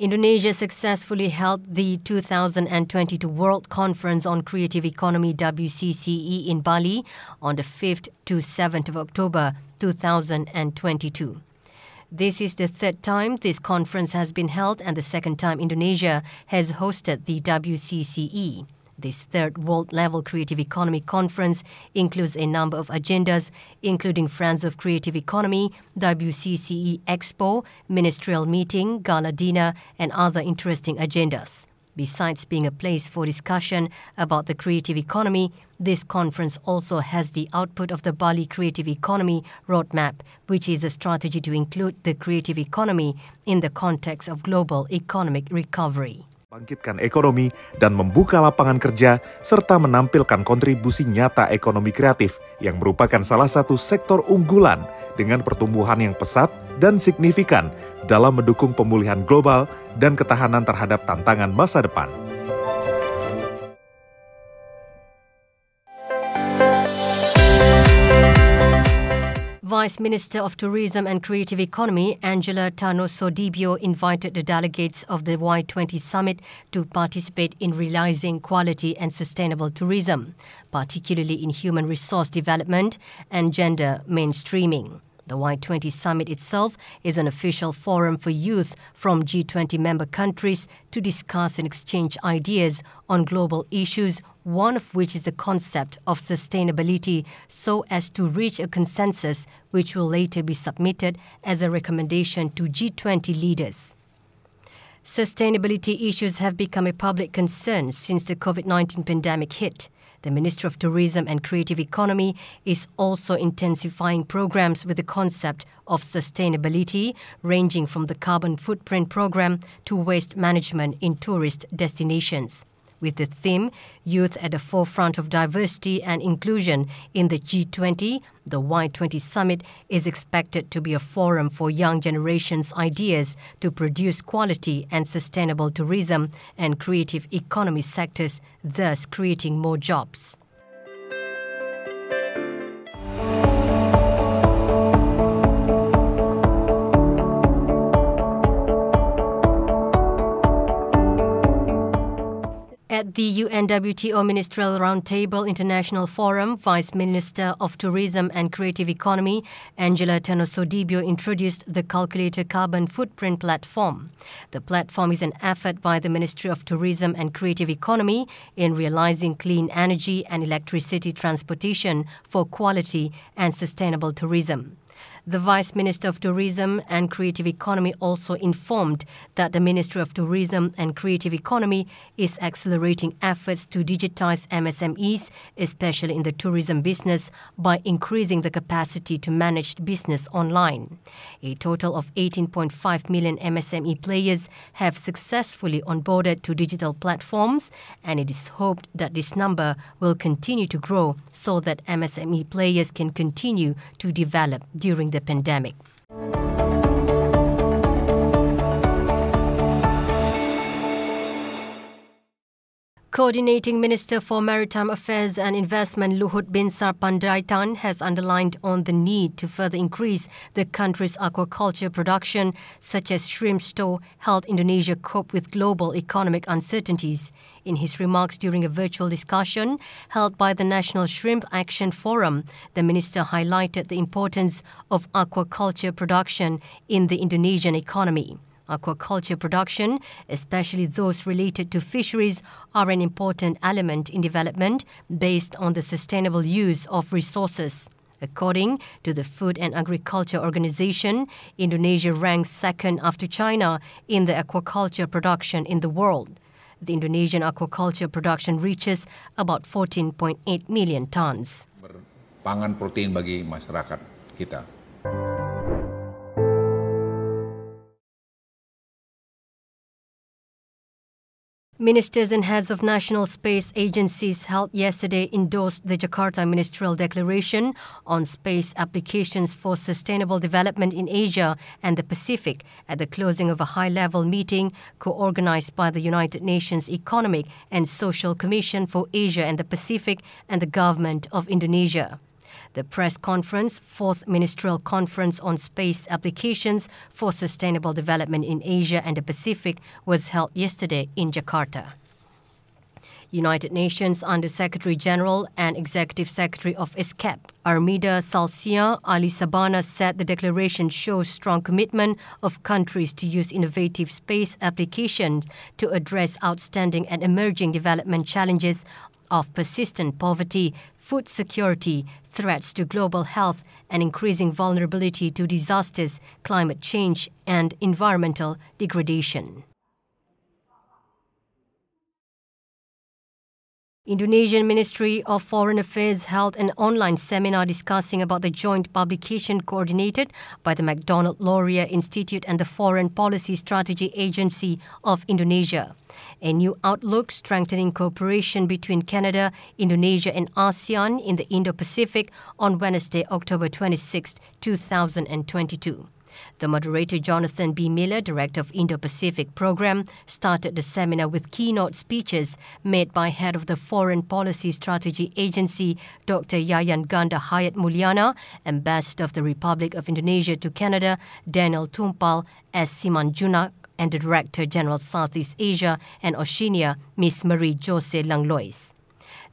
Indonesia successfully held the 2022 World Conference on Creative Economy WCCE in Bali on the 5th to 7th of October 2022. This is the third time this conference has been held and the second time Indonesia has hosted the WCCE. This third world-level creative economy conference includes a number of agendas, including Friends of Creative Economy, WCCE Expo, ministerial meeting, gala dinner, and other interesting agendas. Besides being a place for discussion about the creative economy, this conference also has the output of the Bali Creative Economy Roadmap, which is a strategy to include the creative economy in the context of global economic recovery. Bangkitkan ekonomi dan membuka lapangan kerja, serta menampilkan kontribusi nyata ekonomi kreatif yang merupakan salah satu sektor unggulan dengan pertumbuhan yang pesat dan signifikan dalam mendukung pemulihan global dan ketahanan terhadap tantangan masa depan. Vice Minister of Tourism and Creative Economy, Angela Sodibio, invited the delegates of the Y20 Summit to participate in realizing quality and sustainable tourism, particularly in human resource development and gender mainstreaming. The Y20 Summit itself is an official forum for youth from G20 member countries to discuss and exchange ideas on global issues, one of which is the concept of sustainability, so as to reach a consensus which will later be submitted as a recommendation to G20 leaders. Sustainability issues have become a public concern since the COVID-19 pandemic hit. The Minister of Tourism and Creative Economy is also intensifying programs with the concept of sustainability, ranging from the carbon footprint program to waste management in tourist destinations. With the theme, Youth at the Forefront of Diversity and Inclusion in the G20, the Y20 Summit is expected to be a forum for young generations' ideas to produce quality and sustainable tourism and creative economy sectors, thus creating more jobs. At the UNWTO Ministerial Roundtable International Forum, Vice Minister of Tourism and Creative Economy, Angela Sodibio, introduced the Calculator Carbon Footprint Platform. The platform is an effort by the Ministry of Tourism and Creative Economy in realizing clean energy and electricity transportation for quality and sustainable tourism. The Vice Minister of Tourism and Creative Economy also informed that the Ministry of Tourism and Creative Economy is accelerating efforts to digitize MSMEs, especially in the tourism business, by increasing the capacity to manage business online. A total of 18.5 million MSME players have successfully onboarded to digital platforms, and it is hoped that this number will continue to grow so that MSME players can continue to develop during the pandemic. Coordinating Minister for Maritime Affairs and Investment Luhut Binsar Pandaitan has underlined on the need to further increase the country's aquaculture production, such as shrimp to help Indonesia cope with global economic uncertainties. In his remarks during a virtual discussion held by the National Shrimp Action Forum, the minister highlighted the importance of aquaculture production in the Indonesian economy. Aquaculture production, especially those related to fisheries, are an important element in development based on the sustainable use of resources. According to the Food and Agriculture Organization, Indonesia ranks second after China in the aquaculture production in the world. The Indonesian aquaculture production reaches about 14.8 million tons. Pangan protein bagi masyarakat kita. Ministers and heads of national space agencies held yesterday endorsed the Jakarta Ministerial Declaration on space applications for sustainable development in Asia and the Pacific at the closing of a high-level meeting co-organized by the United Nations Economic and Social Commission for Asia and the Pacific and the government of Indonesia. The press conference, 4th Ministerial Conference on Space Applications for Sustainable Development in Asia and the Pacific, was held yesterday in Jakarta. United Nations Under-Secretary General and Executive Secretary of ESCAP, Armida Salsia Ali Sabana, said the declaration shows strong commitment of countries to use innovative space applications to address outstanding and emerging development challenges of persistent poverty, food security, threats to global health, and increasing vulnerability to disasters, climate change, and environmental degradation. Indonesian Ministry of Foreign Affairs held an online seminar discussing about the joint publication coordinated by the MacDonald-Laurier Institute and the Foreign Policy Strategy Agency of Indonesia. A new outlook strengthening cooperation between Canada, Indonesia and ASEAN in the Indo-Pacific on Wednesday, October 26, 2022. The moderator, Jonathan B. Miller, Director of Indo-Pacific Program, started the seminar with keynote speeches made by Head of the Foreign Policy Strategy Agency, Dr. Yayan Ganda Hayat Mulyana, Ambassador of the Republic of Indonesia to Canada, Daniel Tumpal, S. Simanjuntak, and the Director General Southeast Asia and Oceania, Ms. Marie Jose Langlois.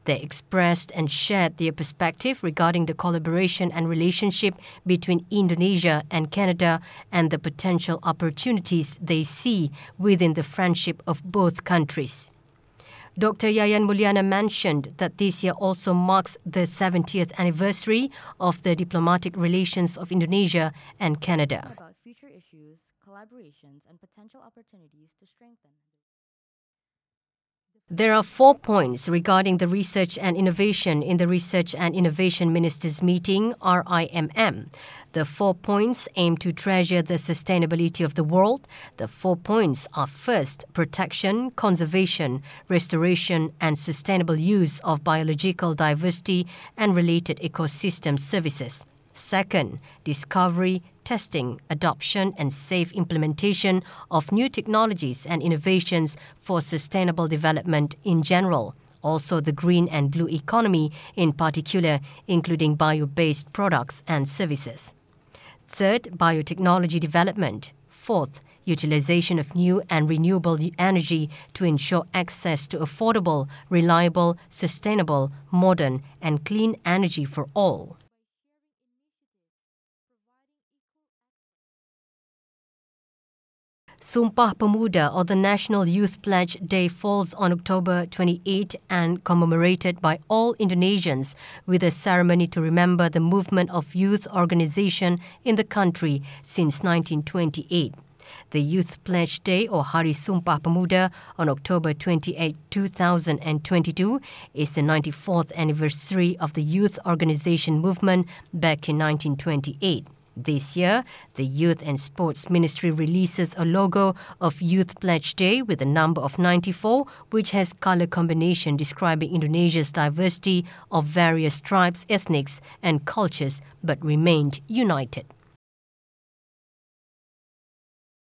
They expressed and shared their perspective regarding the collaboration and relationship between Indonesia and Canada and the potential opportunities they see within the friendship of both countries. Dr. Yayan Mulyana mentioned that this year also marks the 70th anniversary of the diplomatic relations of Indonesia and Canada. About future issues, collaborations, and potential opportunities to strengthen. There are 4 points regarding the research and innovation in the Research and Innovation Ministers Meeting, RIMM. The 4 points aim to treasure the sustainability of the world. The 4 points are: first, protection, conservation, restoration, and sustainable use of biological diversity and related ecosystem services. Second, discovery, testing, adoption, and safe implementation of new technologies and innovations for sustainable development in general. Also, the green and blue economy in particular, including bio-based products and services. Third, biotechnology development. Fourth, utilization of new and renewable energy to ensure access to affordable, reliable, sustainable, modern, and clean energy for all. Sumpah Pemuda, or the National Youth Pledge Day, falls on October 28 and commemorated by all Indonesians with a ceremony to remember the movement of youth organization in the country since 1928. The Youth Pledge Day, or Hari Sumpah Pemuda, on October 28, 2022, is the 94th anniversary of the youth organization movement back in 1928. This year, the Youth and Sports Ministry releases a logo of Youth Pledge Day with a number of 94, which has color combination describing Indonesia's diversity of various tribes, ethnics, and cultures, but remained united.